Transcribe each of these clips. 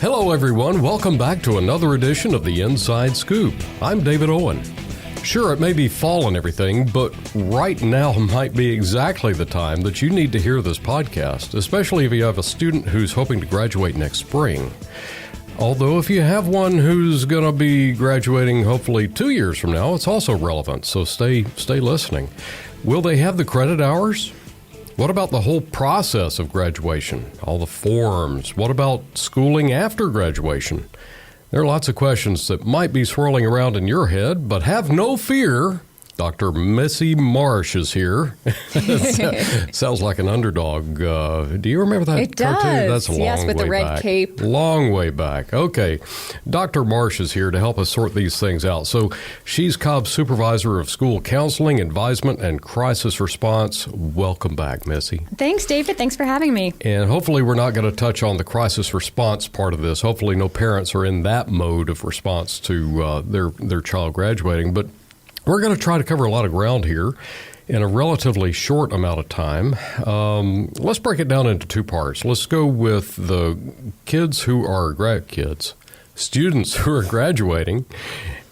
Hello, everyone. Welcome back to another edition of the Inside Scoop. I'm David Owen. Sure, it may be fall and everything, but right now might be exactly the time that you need to hear this podcast, especially if you have a student who's hoping to graduate next spring. Although if you have one who's going to be graduating hopefully 2 years from now, it's also relevant, so stay listening. Will they have the credit hours? What about the whole process of graduation? All the forms? What about schooling after graduation? There are lots of questions that might be swirling around in your head, but have no fear. Dr. Missy Marsh is here. Sounds like an underdog. Do you remember that it cartoon? Does. That's a long yes, with way the red back. cape. Long way back. Okay. Dr. Marsh is here to help us sort these things out. So she's Cobb's Supervisor of School Counseling, Advisement, and Crisis Response. Welcome back, Missy. Thanks, David. Thanks for having me. And hopefully we're not going to touch on the crisis response part of this. Hopefully no parents are in that mode of response to their child graduating. But we're going to try to cover a lot of ground here in a relatively short amount of time. Let's break it down into two parts. Let's go with the kids who are students who are graduating,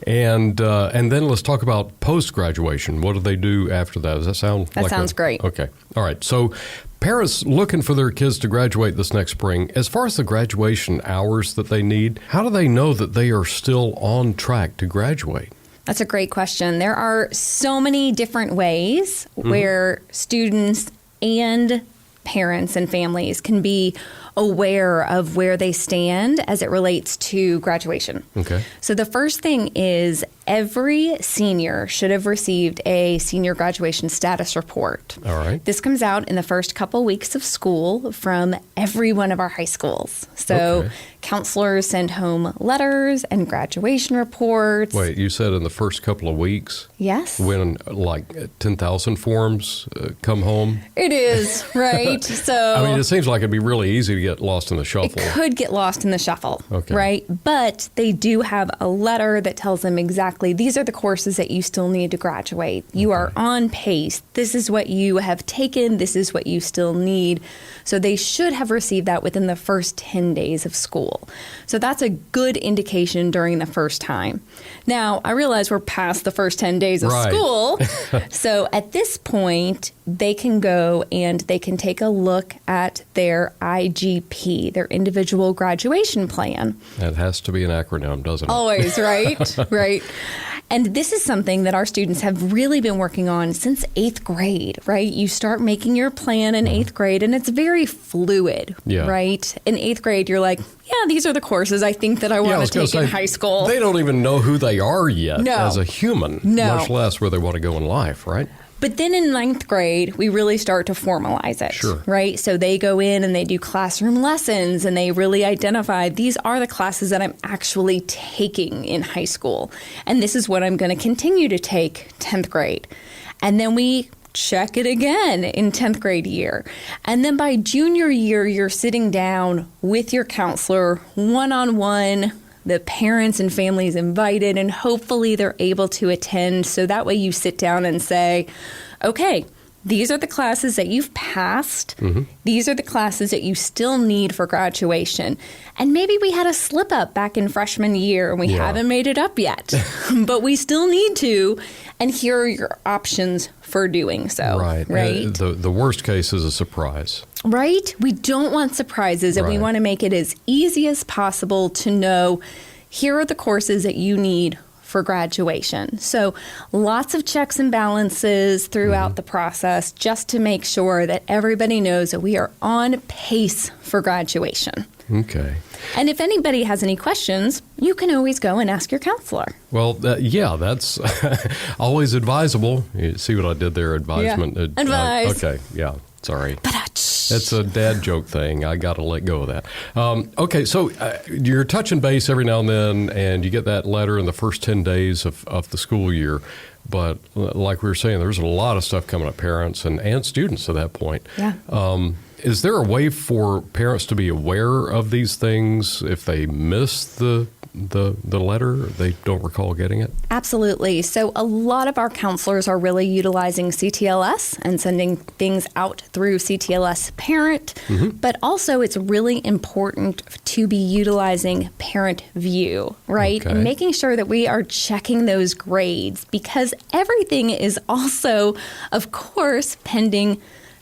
and then let's talk about post-graduation. What do they do after that? Does that sound That sounds great. Okay. All right. So parents looking for their kids to graduate this next spring, as far as the graduation hours that they need, how do they know that they are still on track to graduate? That's a great question. There are so many different ways where students and parents and families can be aware of where they stand as it relates to graduation. Okay. So the first thing is every senior should have received a senior graduation status report. All right. This comes out in the first couple weeks of school from every one of our high schools. So counselors send home letters and graduation reports. Wait, you said in the first couple of weeks? Yes. When like 10,000 forms come home? It is, right? So I mean, it seems like it'd be really easy to get lost in the shuffle. It could get lost in the shuffle, Okay. right? But they do have a letter that tells them exactly these are the courses that you still need to graduate. You are on pace. This is what you have taken. This is what you still need. So they should have received that within the first 10 days of school. So that's a good indication during the first time. Now, I realize we're past the first 10 days of school. So at this point, they can go and they can take a look at their IGP, their individual graduation plan. That has to be an acronym, doesn't it? Always, right? Right. And this is something that our students have really been working on since 8th grade, right? You start making your plan in 8th grade, and it's very fluid, right? In 8th grade, you're like, yeah, these are the courses I think that I want to take in high school. They don't even know who they are yet as a human, much less where they want to go in life, right? But then in 9th grade, we really start to formalize it, right? So they go in and they do classroom lessons and they really identify these are the classes that I'm actually taking in high school. And this is what I'm going to continue to take 10th grade. And then we check it again in 10th grade year. And then by junior year, you're sitting down with your counselor one-on-one, the parents and families invited, and hopefully they're able to attend. So that way you sit down and say, okay, these are the classes that you've passed. These are the classes that you still need for graduation. And maybe we had a slip up back in freshman year and we haven't made it up yet, but we still need to. And here are your options for doing so. Right. The worst case is a surprise. Right? We don't want surprises, and we want to make it as easy as possible to know here are the courses that you need for graduation. So lots of checks and balances throughout the process just to make sure that everybody knows that we are on pace for graduation. Okay. And if anybody has any questions, you can always go and ask your counselor. Well, that's always advisable. You see what I did there, advisement. Yeah. Advise. Okay, yeah, sorry. It's a dad joke thing. I got to let go of that. Okay, so you're touching base every now and then, and you get that letter in the first 10 days of the school year. But like we were saying, there's a lot of stuff coming up, parents and students at that point. Yeah. Is there a way for parents to be aware of these things if they miss the the letter? They don't recall getting it? Absolutely. So a lot of our counselors are really utilizing CTLS and sending things out through CTLS Parent, but also it's really important to be utilizing ParentVUE, right? Okay. And making sure that we are checking those grades, because everything is also, of course, pending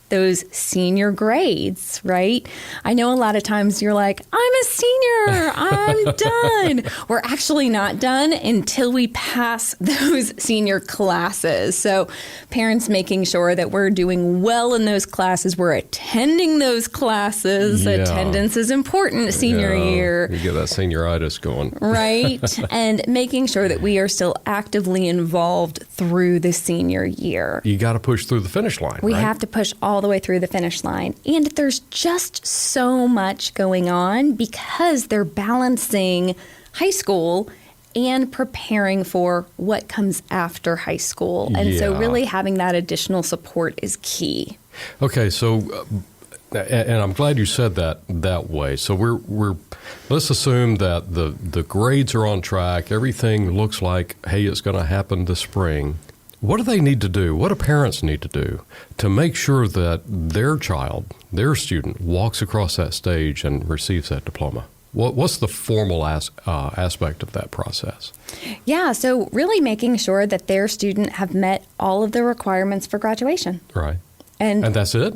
those senior grades, right? I know a lot of times you're like, I'm a senior, I'm done. We're actually not done until we pass those senior classes. So parents making sure that we're doing well in those classes, we're attending those classes. Yeah. Attendance is important senior year. You get that senioritis going. Right. And making sure that we are still actively involved through the senior year. You got to push through the finish line, We right? have to push all the way through the finish line. And there's just so much going on because they're balancing high school and preparing for what comes after high school. And so Yeah. really having that additional support is key. Okay, so and I'm glad you said that way. So we're let's assume that the grades are on track. Everything looks like, hey, it's going to happen this spring. What do they need to do? What do parents need to do to make sure that their child, their student, walks across that stage and receives that diploma? What's the formal aspect of that process? Yeah, so really making sure that their student have met all of the requirements for graduation. Right. And that's it?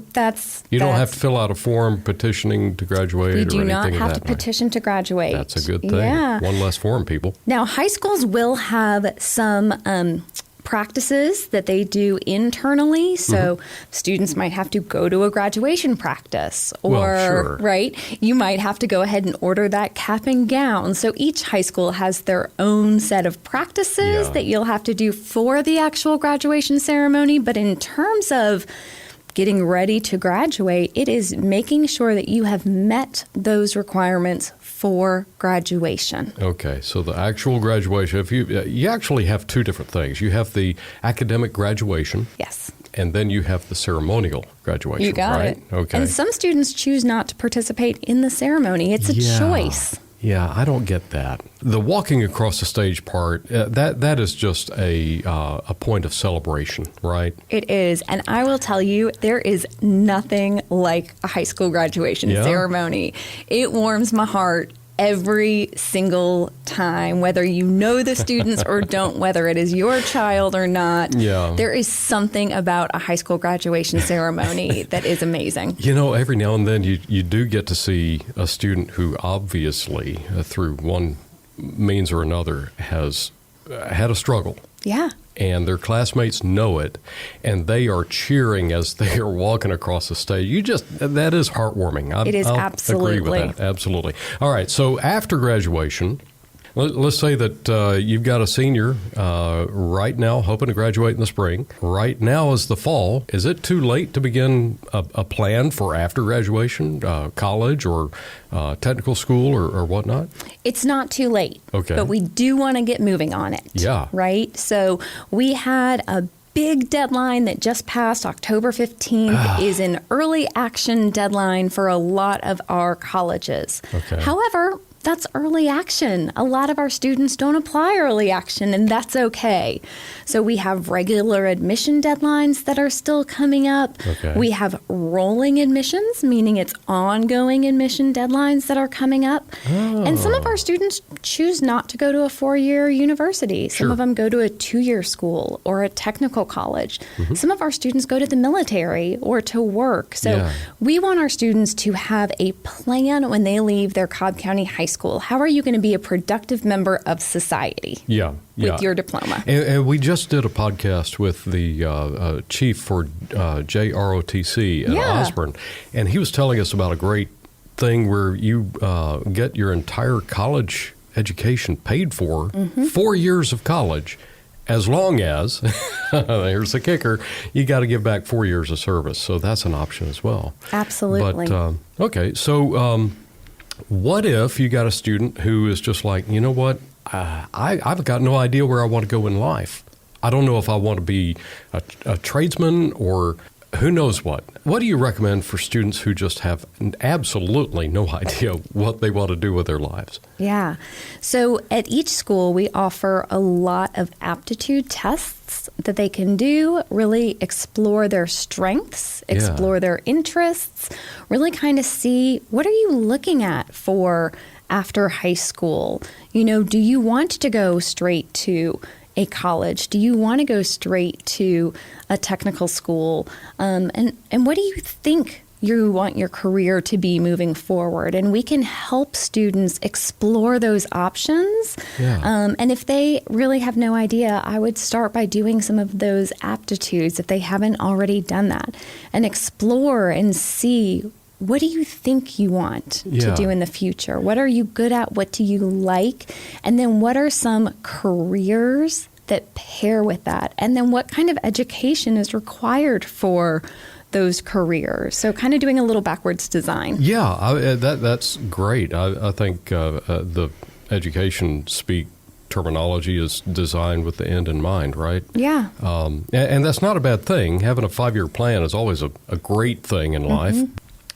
You don't have to fill out a form petitioning to graduate or anything We do not have to that way. petition to graduate. That's a good thing. Yeah. One less form, people. Now, high schools will have some practices that they do internally. So students might have to go to a graduation practice or, sure. right, you might have to go ahead and order that cap and gown. So each high school has their own set of practices that you'll have to do for the actual graduation ceremony. But in terms of getting ready to graduate, it is making sure that you have met those requirements for graduation. Okay, so the actual graduation, if you actually have two different things. You have the academic graduation. Yes. And then you have the ceremonial graduation, You got right? it. Okay. And some students choose not to participate in the ceremony. It's a choice. Yeah, I don't get that. The walking across the stage part, that is just a point of celebration, right? It is. And I will tell you, there is nothing like a high school graduation ceremony. It warms my heart every single time, whether you know the students or don't, whether it is your child or not. Yeah. There is something about a high school graduation ceremony that is amazing. You know, every now and then you do get to see a student who obviously, through one means or another, has had a struggle. Yeah. And their classmates know it, and they are cheering as they are walking across the stage. That is heartwarming. It is. I'll Absolutely. agree with that. Absolutely. All right, so after graduation, let's say that you've got a senior right now hoping to graduate in the spring. Right now is the fall. Is it too late to begin a plan for after graduation, college or technical school or whatnot? It's not too late. Okay. But we do want to get moving on it. Yeah. Right? So we had a big deadline that just passed. October 15th is an early action deadline for a lot of our colleges. Okay. However, that's early action. A lot of our students don't apply early action, and that's okay. So we have regular admission deadlines that are still coming up. Okay. We have rolling admissions, meaning it's ongoing admission deadlines that are coming up. And some of our students choose not to go to a 4-year university. Some Sure. of them go to a 2-year school or a technical college. Some of our students go to the military or to work. So we want our students to have a plan when they leave their Cobb County High School. How are you going to be a productive member of society? With your diploma. And we just did a podcast with the chief for JROTC at Osborne, and he was telling us about a great thing where you get your entire college education paid for, 4 years of college, as long as, here's the kicker, you got to give back 4 years of service. So that's an option as well. Absolutely. But, okay, so what if you got a student who is just like, you know what, I've got no idea where I want to go in life. I don't know if I want to be a tradesman or who knows what? What do you recommend for students who just have absolutely no idea what they want to do with their lives? Yeah. So at each school, we offer a lot of aptitude tests that they can do, really explore their strengths, explore their interests, really kind of see what are you looking at for after high school? You know, do you want to go straight to a college? Do you want to go straight to a technical school? And what do you think you want your career to be moving forward? And we can help students explore those options. Yeah. And if they really have no idea, I would start by doing some of those aptitudes if they haven't already done that, and explore and see, what do you think you want to do in the future? What are you good at? What do you like? And then what are some careers that pair with that? And then what kind of education is required for those careers? So kind of doing a little backwards design. Yeah, that's great. I think the education speak terminology is designed with the end in mind, right? Yeah. And that's not a bad thing. Having a 5-year plan is always a great thing in life.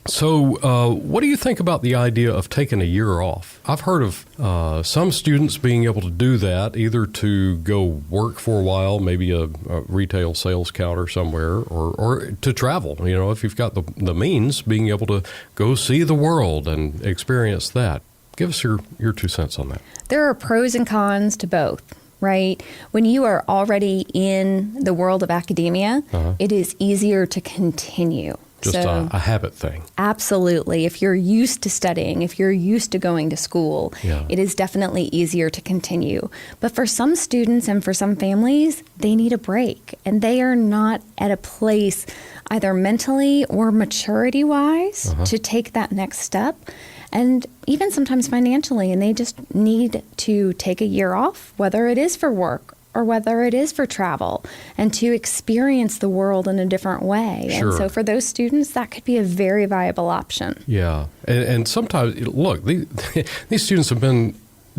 So what do you think about the idea of taking a year off? I've heard of some students being able to do that, either to go work for a while, maybe a retail sales counter somewhere, or to travel. You know, if you've got the means, being able to go see the world and experience that. Give us your 2 cents on that. There are pros and cons to both. Right? When you are already in the world of academia, it is easier to continue. Just a habit thing. Absolutely. If you're used to studying, if you're used to going to school, it is definitely easier to continue. But for some students and for some families, they need a break. And they are not at a place either mentally or maturity-wise to take that next step. And even sometimes financially, and they just need to take a year off, whether it is for work or whether it is for travel, and to experience the world in a different way. Sure. And so for those students, that could be a very viable option. Yeah. And sometimes, look, these students have been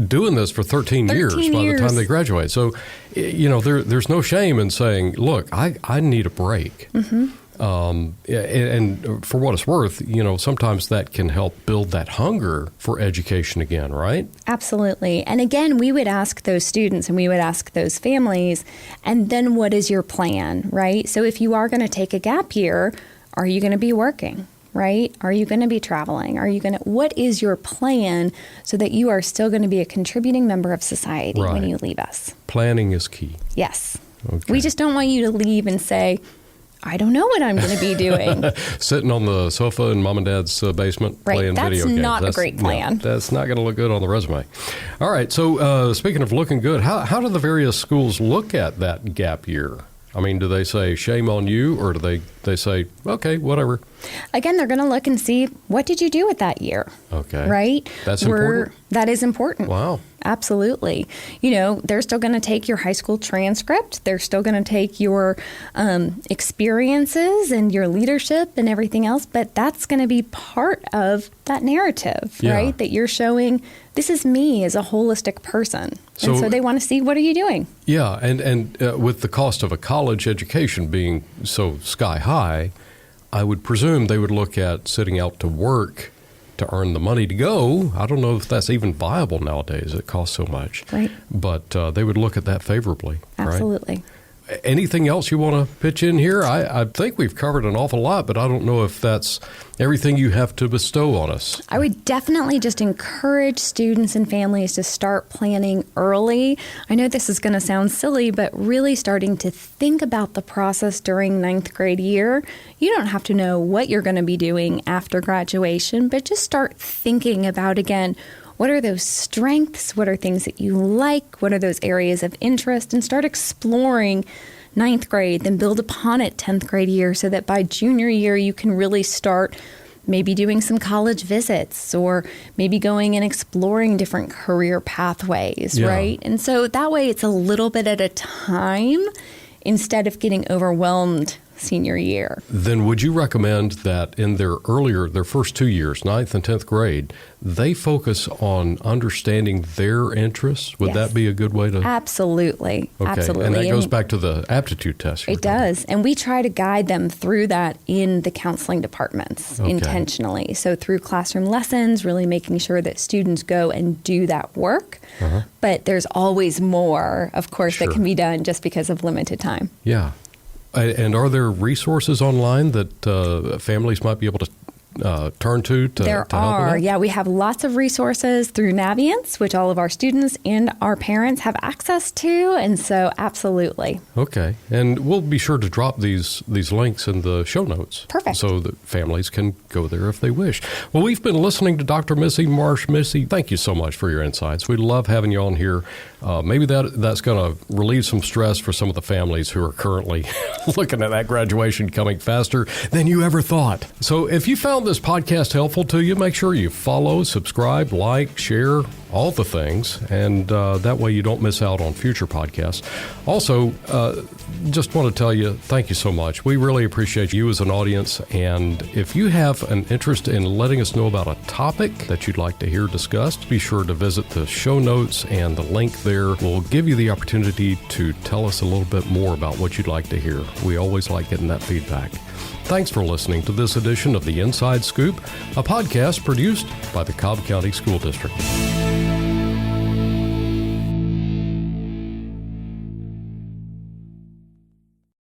doing this for 13 years by the time they graduate. So, you know, there's no shame in saying, look, I need a break. And for what it's worth, you know, sometimes that can help build that hunger for education again, right? Absolutely. And again, we would ask those students and we would ask those families, and then what is your plan, right? So if you are going to take a gap year, are you going to be working, right? Are you going to be traveling? What is your plan so that you are still going to be a contributing member of society when you leave us? Planning is key. Yes. Okay. We just don't want you to leave and say, I don't know what I'm going to be doing. Sitting on the sofa in mom and dad's basement playing video games. That's not a great plan. No, that's not going to look good on the resume. All right. So speaking of looking good, how do the various schools look at that gap year? I mean, do they say shame on you, or do they say, okay, whatever? Again, they're going to look and see, what did you do with that year? Okay. Right? That's important? That is important. Wow. Absolutely. You know, they're still going to take your high school transcript. They're still going to take your experiences and your leadership and everything else, but that's going to be part of that narrative, right? That you're showing, this is me as a holistic person. And so they want to see, what are you doing? Yeah, and with the cost of a college education being so sky high, I would presume they would look at sitting out to work to earn the money to go. I don't know if that's even viable nowadays. It costs so much. Right. But they would look at that favorably. Absolutely. Right? Anything else you want to pitch in here? I think we've covered an awful lot, but I don't know if that's everything you have to bestow on us. I would definitely just encourage students and families to start planning early. I know this is going to sound silly, but really starting to think about the process during 9th grade year. You don't have to know what you're going to be doing after graduation, but just start thinking about, again, what are those strengths? What are things that you like? What are those areas of interest? And start exploring 9th grade, then build upon it 10th grade year so that by junior year you can really start maybe doing some college visits or maybe going and exploring different career pathways, right? And so that way it's a little bit at a time instead of getting overwhelmed senior year. Then would you recommend that in their first 2 years, 9th and 10th grade, they focus on understanding their interests? Would that be a good way to? Absolutely. Okay. Absolutely. And that goes back to the aptitude test. It does. And we try to guide them through that in the counseling departments intentionally. So through classroom lessons, really making sure that students go and do that work. But there's always more, of course, that can be done just because of limited time. Yeah. And are there resources online that families might be able to turn to there help with are. that? Yeah, we have lots of resources through Naviance, which all of our students and our parents have access to, and so absolutely. Okay, and we'll be sure to drop these links in the show notes. Perfect. So that families can go there if they wish. Well, we've been listening to Dr. Missy Marsh. Missy, thank you so much for your insights. We love having you on here. Maybe that's going to relieve some stress for some of the families who are currently looking at that graduation coming faster than you ever thought. So if you found this podcast helpful to you, make sure you follow, subscribe, like, share, all the things, and that way you don't miss out on future podcasts. Also, just want to tell you, thank you so much. We really appreciate you as an audience, and if you have an interest in letting us know about a topic that you'd like to hear discussed, be sure to visit the show notes, and the link there will give you the opportunity to tell us a little bit more about what you'd like to hear. We always like getting that feedback. Thanks for listening to this edition of The Inside Scoop, a podcast produced by the Cobb County School District.